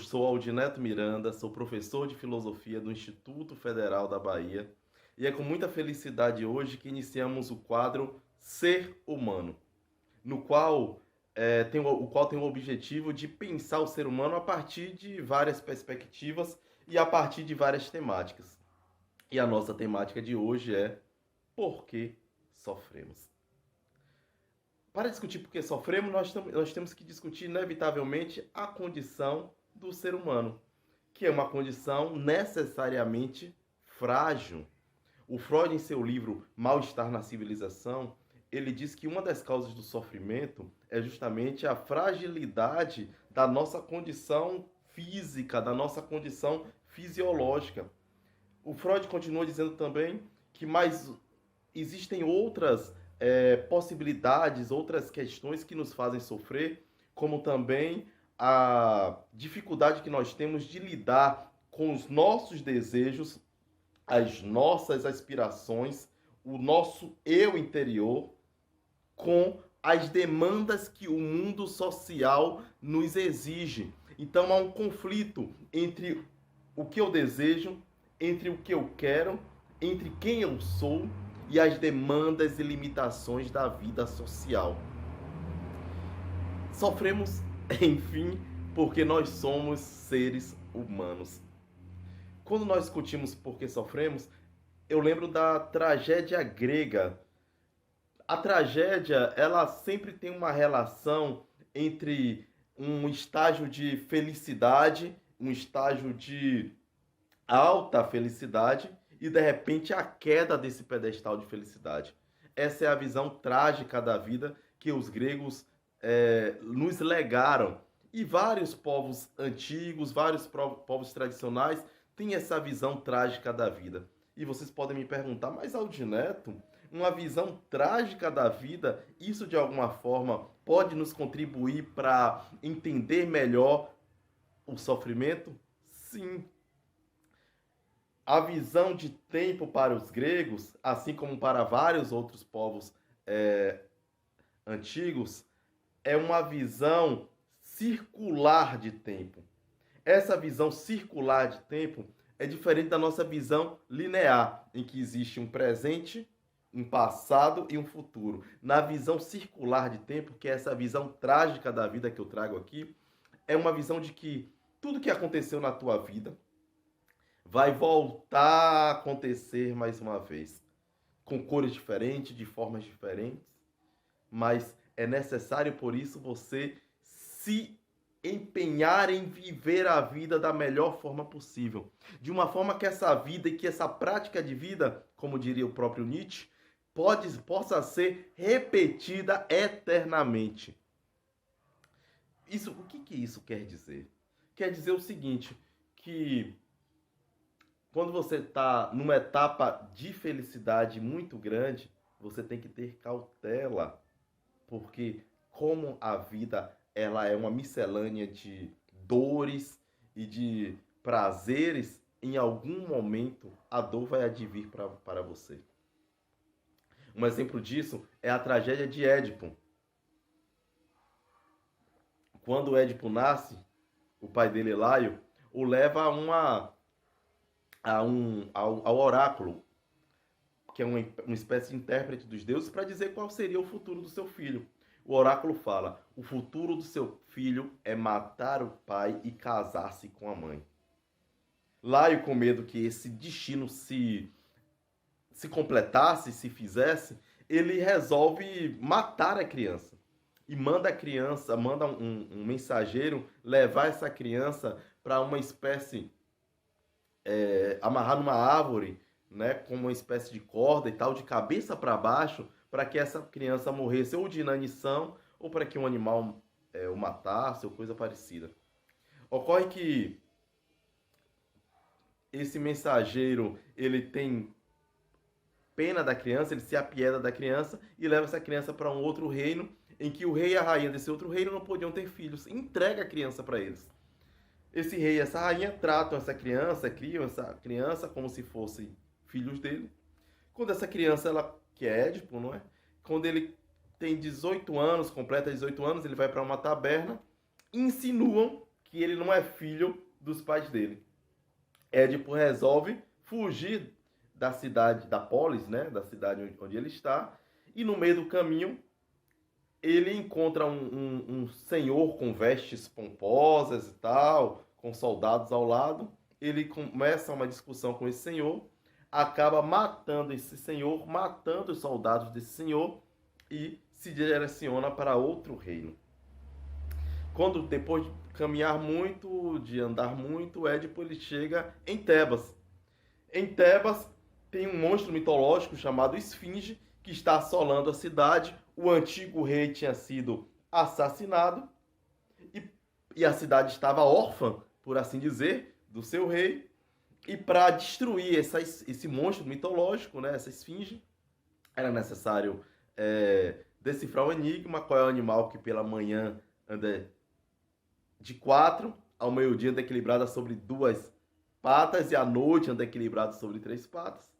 sou Aldineto Miranda, sou professor de filosofia do Instituto Federal da Bahia e é com muita felicidade hoje que iniciamos o quadro Ser Humano, no qual tem o objetivo de pensar o ser humano a partir de várias perspectivas e a partir de várias temáticas. E a nossa temática de hoje é por que sofremos? Para discutir por que sofremos, nós temos que discutir, inevitavelmente, a condição do ser humano, que é uma condição necessariamente frágil. O Freud, em seu livro Mal-Estar na Civilização, ele diz que uma das causas do sofrimento é justamente a fragilidade da nossa condição física, da nossa condição fisiológica. O Freud continua dizendo também que mais existem outras possibilidades, outras questões que nos fazem sofrer, como também a dificuldade que nós temos de lidar com os nossos desejos, as nossas aspirações, o nosso eu interior, com as demandas que o mundo social nos exige. Então há um conflito entre o que eu desejo, entre o que eu quero, entre quem eu sou e as demandas e limitações da vida social. Sofremos, enfim, porque nós somos seres humanos. Quando nós discutimos por que sofremos, eu lembro da tragédia grega. A tragédia, ela sempre tem uma relação entre um estágio de felicidade, um estágio de alta felicidade e de repente a queda desse pedestal de felicidade. Essa é a visão trágica da vida que os gregos nos legaram. E vários povos antigos, vários povos tradicionais têm essa visão trágica da vida. E vocês podem me perguntar, mas Aldineto, uma visão trágica da vida, isso de alguma forma pode nos contribuir para entender melhor o sofrimento? Sim. A visão de tempo para os gregos, assim como para vários outros povos antigos, é uma visão circular de tempo. Essa visão circular de tempo é diferente da nossa visão linear, em que existe um presente, um passado e um futuro. Na visão circular de tempo, que é essa visão trágica da vida que eu trago aqui, é uma visão de que tudo que aconteceu na tua vida vai voltar a acontecer mais uma vez, com cores diferentes, de formas diferentes, mas é necessário, por isso, você se empenhar em viver a vida da melhor forma possível. De uma forma que essa vida e que essa prática de vida, como diria o próprio Nietzsche, possa ser repetida eternamente. O que isso quer dizer? Quer dizer o seguinte, que quando você está numa etapa de felicidade muito grande, você tem que ter cautela, porque como a vida ela é uma miscelânea de dores e de prazeres, em algum momento a dor vai advir para você. Um exemplo disso é a tragédia de Édipo. Quando Édipo nasce, o pai dele, Laio, o leva ao oráculo, que é uma espécie de intérprete dos deuses, para dizer qual seria o futuro do seu filho. O oráculo fala: o futuro do seu filho é matar o pai e casar-se com a mãe. Laio, com medo que esse destino se completasse, se fizesse, ele resolve matar a criança. E manda um mensageiro levar essa criança para uma espécie, amarrar numa árvore, né, com uma espécie de corda e tal, de cabeça para baixo, para que essa criança morresse ou de inanição, ou para que um animal o matasse, ou coisa parecida. Ocorre que esse mensageiro, ele tem pena da criança, ele se apieda da criança e leva essa criança para um outro reino, em que o rei e a rainha desse outro reino não podiam ter filhos. Entrega a criança para eles. Esse rei e essa rainha tratam essa criança, criam essa criança como se fossem filhos dele. Quando essa criança, que é Édipo, não é? Quando ele tem 18 anos, completa 18 anos, ele vai para uma taberna, insinuam que ele não é filho dos pais dele. Édipo resolve fugir da cidade, da polis, né, da cidade onde ele está, e no meio do caminho ele encontra um senhor com vestes pomposas e tal, com soldados ao lado. Ele começa uma discussão com esse senhor, acaba matando esse senhor, matando os soldados desse senhor e se direciona para outro reino. Quando depois de caminhar muito, de andar muito, Édipo ele chega em Tebas. Em Tebas tem um monstro mitológico chamado Esfinge, que está assolando a cidade. O antigo rei tinha sido assassinado e a cidade estava órfã, por assim dizer, do seu rei. E para destruir esse monstro mitológico, né, essa esfinge, era necessário decifrar o enigma, qual é o animal que pela manhã anda de 4, ao meio-dia anda equilibrada sobre 2 patas e à noite anda equilibrado sobre 3 patas.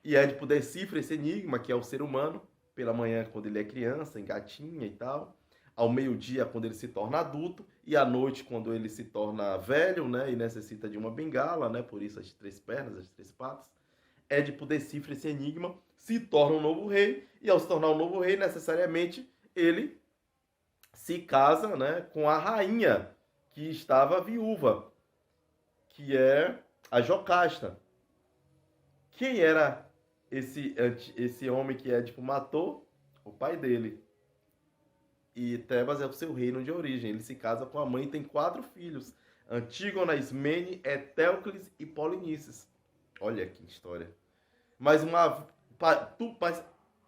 E Édipo decifra esse enigma, que é o ser humano, pela manhã quando ele é criança, engatinha e tal, ao meio-dia quando ele se torna adulto, e à noite quando ele se torna velho, né, e necessita de uma bengala, né, por isso as 3 pernas, as 3 patas. Édipo decifra esse enigma, se torna um novo rei, e ao se tornar um novo rei, necessariamente, ele se casa, né, com a rainha que estava viúva, que é a Jocasta. Quem era esse homem que Édipo matou? O pai dele. E Tebas é o seu reino de origem. Ele se casa com a mãe e tem 4 filhos. Antígona, Ismene, Etéocles e Polinices. Olha que história. Mas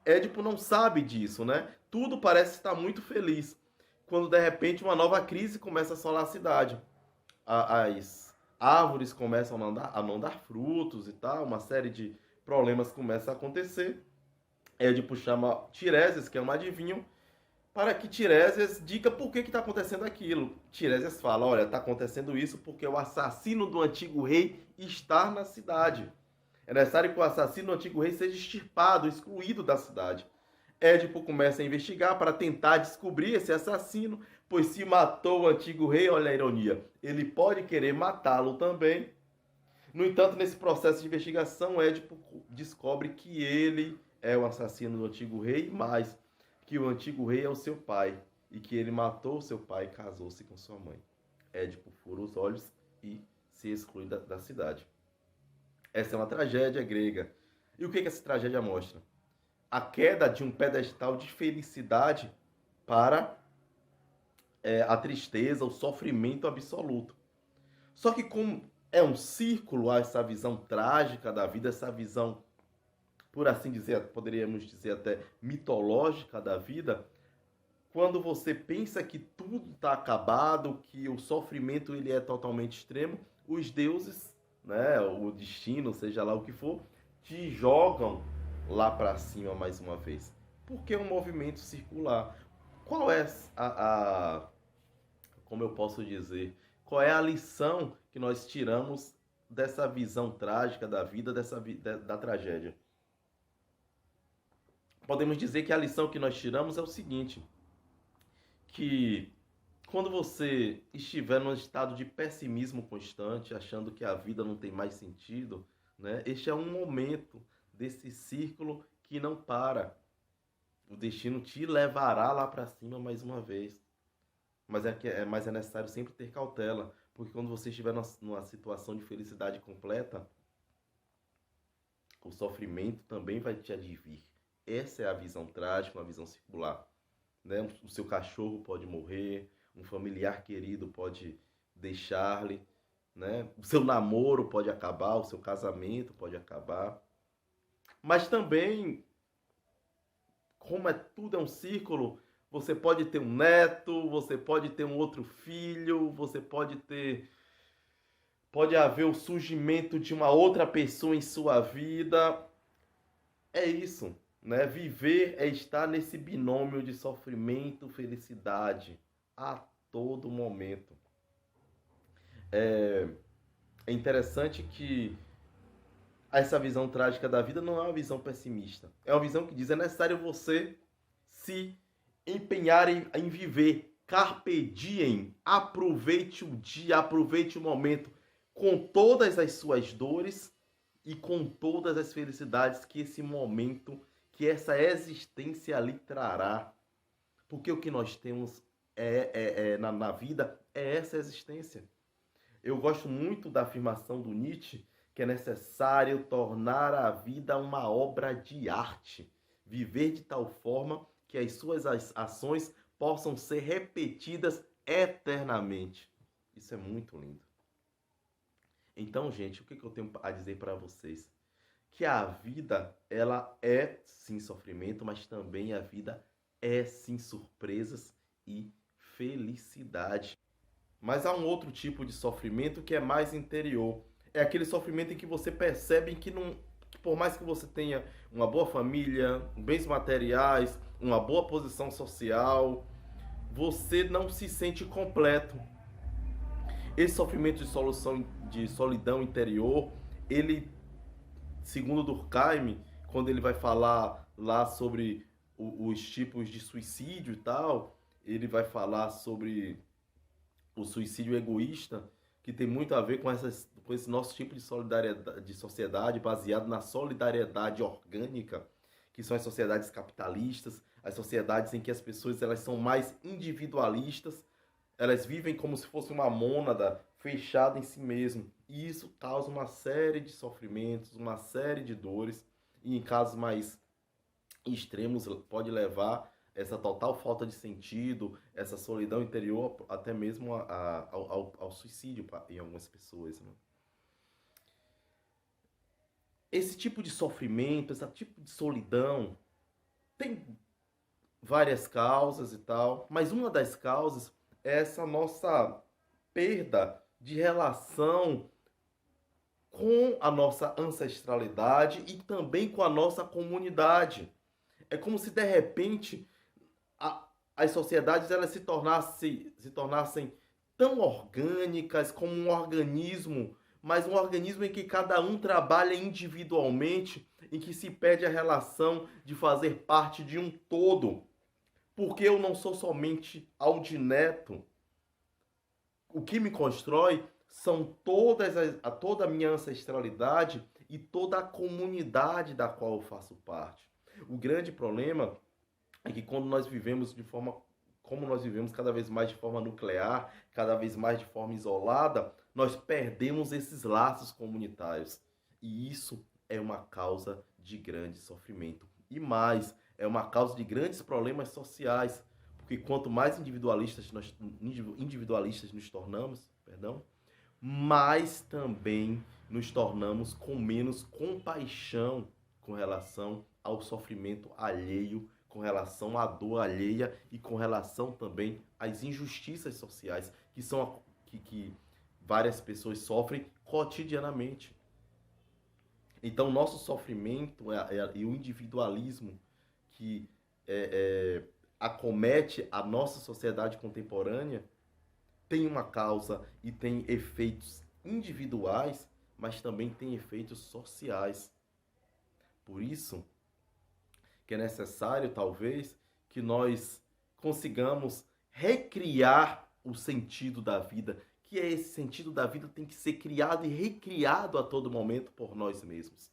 Édipo não sabe disso, né? Tudo parece estar muito feliz. Quando de repente uma nova crise começa a assolar a cidade. As árvores começam a não dar frutos e tal, uma série de problemas começam a acontecer. Édipo chama Tiresias, que é um adivinho, para que Tiresias diga por que está acontecendo aquilo. Tiresias fala, olha, está acontecendo isso porque o assassino do antigo rei está na cidade. É necessário que o assassino do antigo rei seja extirpado, excluído da cidade. Édipo começa a investigar para tentar descobrir esse assassino, pois se matou o antigo rei, olha a ironia, ele pode querer matá-lo também. No entanto, nesse processo de investigação, Édipo descobre que ele é o assassino do antigo rei, mas que o antigo rei é o seu pai e que ele matou seu pai e casou-se com sua mãe. Édipo fura os olhos e se exclui da cidade. Essa é uma tragédia grega. E o que essa tragédia mostra? A queda de um pedestal de felicidade para a tristeza, o sofrimento absoluto. Só que como é um círculo, essa visão trágica da vida, essa visão, por assim dizer, poderíamos dizer até mitológica da vida, quando você pensa que tudo está acabado, que o sofrimento ele é totalmente extremo, os deuses, né, o destino, seja lá o que for, te jogam lá para cima mais uma vez. Porque é um movimento circular. Qual é como eu posso dizer, qual é a lição que nós tiramos dessa visão trágica da vida, da tragédia? Podemos dizer que a lição que nós tiramos é o seguinte, que quando você estiver num estado de pessimismo constante, achando que a vida não tem mais sentido, né, este é um momento desse círculo que não para. O destino te levará lá para cima mais uma vez. Mas é necessário sempre ter cautela, porque quando você estiver numa situação de felicidade completa, o sofrimento também vai te advir. Essa é a visão trágica, uma visão circular. Né? O seu cachorro pode morrer, um familiar querido pode deixar-lhe, né? O seu namoro pode acabar, o seu casamento pode acabar. Mas também, como tudo é um círculo, você pode ter um neto, você pode ter um outro filho, você pode haver o surgimento de uma outra pessoa em sua vida. É isso, né? Viver é estar nesse binômio de sofrimento, felicidade, a todo momento. É interessante que essa visão trágica da vida não é uma visão pessimista. É uma visão que diz, é necessário você se empenhar em viver Carpe diem, aproveite o dia, aproveite o momento com todas as suas dores e com todas as felicidades que esse momento, que essa existência lhe trará. Porque o que nós temos na vida é essa existência. Eu gosto muito da afirmação do Nietzsche, que é necessário tornar a vida uma obra de arte, viver de tal forma que as suas ações possam ser repetidas eternamente. Isso é muito lindo. Então, gente, o que eu tenho a dizer para vocês? Que a vida, ela é sim sofrimento, mas também a vida é sim surpresas e felicidade. Mas há um outro tipo de sofrimento que é mais interior. É aquele sofrimento em que você percebe que não, que por mais que você tenha uma boa família, bens materiais, uma boa posição social, você não se sente completo. Esse sofrimento de solidão interior, ele, segundo Durkheim, quando ele vai falar lá sobre os tipos de suicídio e tal, ele vai falar sobre o suicídio egoísta, que tem muito a ver com esse nosso tipo de solidariedade, de sociedade baseado na solidariedade orgânica, que são as sociedades capitalistas, as sociedades em que as pessoas elas são mais individualistas, elas vivem como se fosse uma mônada fechada em si mesmo. E isso causa uma série de sofrimentos, uma série de dores, e em casos mais extremos pode levar essa total falta de sentido, essa solidão interior, até mesmo ao suicídio em algumas pessoas. Né? Esse tipo de sofrimento, esse tipo de solidão, tem várias causas e tal, mas uma das causas é essa nossa perda de relação com a nossa ancestralidade e também com a nossa comunidade. É como se de repente as sociedades elas se tornassem tão orgânicas como um organismo, mas um organismo em que cada um trabalha individualmente, em que se perde a relação de fazer parte de um todo. Porque eu não sou somente Aldineto. O que me constrói são toda a minha ancestralidade e toda a comunidade da qual eu faço parte. O grande problema é que quando nós vivemos como nós vivemos cada vez mais de forma nuclear, cada vez mais de forma isolada, nós perdemos esses laços comunitários. E isso é uma causa de grande sofrimento. E mais, é uma causa de grandes problemas sociais. Porque quanto mais individualistas nos tornamos, mais também nos tornamos com menos compaixão com relação ao sofrimento alheio, com relação à dor alheia e com relação também às injustiças sociais que várias pessoas sofrem cotidianamente. Então, nosso sofrimento e o individualismo que acomete a nossa sociedade contemporânea tem uma causa e tem efeitos individuais, mas também tem efeitos sociais. Por isso que é necessário, talvez, que nós consigamos recriar o sentido da vida, que esse sentido da vida tem que ser criado e recriado a todo momento por nós mesmos,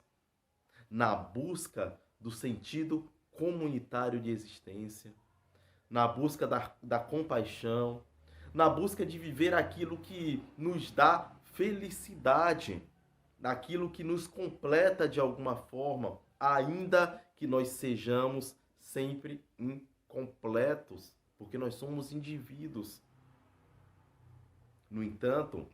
na busca do sentido comunitário de existência, na busca da compaixão, na busca de viver aquilo que nos dá felicidade, naquilo que nos completa de alguma forma, ainda que nós sejamos sempre incompletos, porque nós somos indivíduos. No entanto,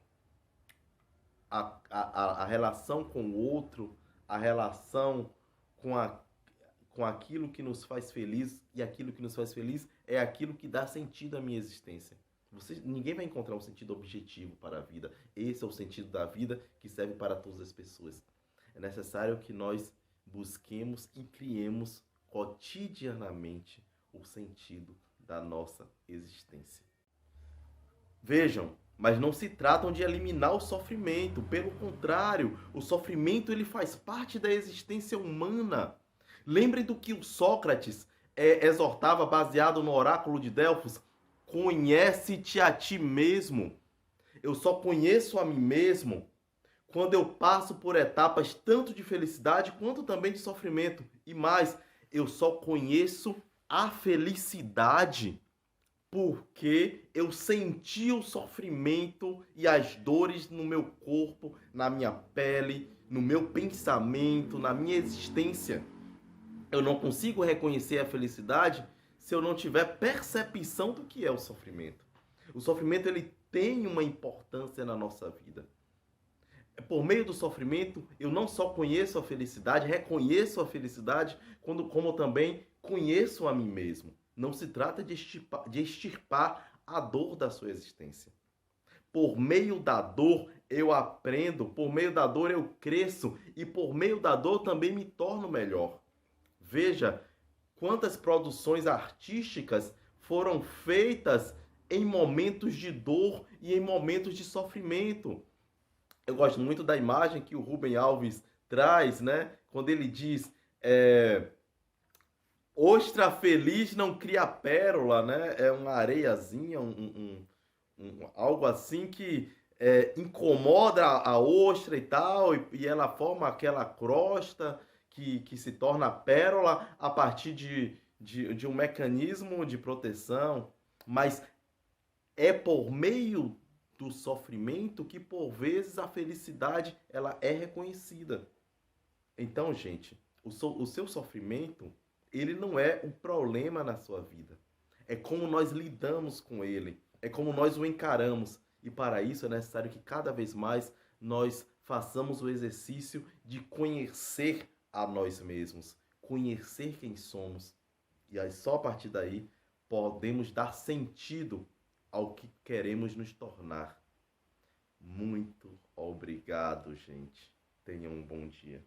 a relação com o outro, a relação com aquilo que nos faz feliz, e aquilo que nos faz feliz é aquilo que dá sentido à minha existência. Ninguém vai encontrar um sentido objetivo para a vida. Esse é o sentido da vida que serve para todas as pessoas. É necessário que nós busquemos e criemos cotidianamente o sentido da nossa existência. Vejam, mas não se tratam de eliminar o sofrimento. Pelo contrário, o sofrimento ele faz parte da existência humana. Lembrem do que o Sócrates exortava baseado no oráculo de Delfos, conhece-te a ti mesmo. Eu só conheço a mim mesmo quando eu passo por etapas tanto de felicidade quanto também de sofrimento. E mais, eu só conheço a felicidade porque eu senti o sofrimento e as dores no meu corpo, na minha pele, no meu pensamento, na minha existência. Eu não consigo reconhecer a felicidade se eu não tiver percepção do que é o sofrimento. O sofrimento ele tem uma importância na nossa vida. Por meio do sofrimento, eu não só conheço a felicidade, reconheço a felicidade, como também conheço a mim mesmo. Não se trata de extirpar a dor da sua existência. Por meio da dor eu aprendo, por meio da dor eu cresço e por meio da dor também me torno melhor. Veja quantas produções artísticas foram feitas em momentos de dor e em momentos de sofrimento. Eu gosto muito da imagem que o Rubem Alves traz, né? Quando ele diz ostra feliz não cria pérola, né? É uma areiazinha, algo assim que incomoda a ostra e tal, e ela forma aquela crosta que se torna pérola a partir de um mecanismo de proteção, mas é por meio do sofrimento que por vezes a felicidade ela é reconhecida. Então, gente, o seu sofrimento ele não é o problema na sua vida. É como nós lidamos com ele, é como nós o encaramos. E para isso é necessário que cada vez mais nós façamos o exercício de conhecer a nós mesmos, conhecer quem somos. E aí só a partir daí podemos dar sentido ao que queremos nos tornar. Muito obrigado, gente. Tenham um bom dia.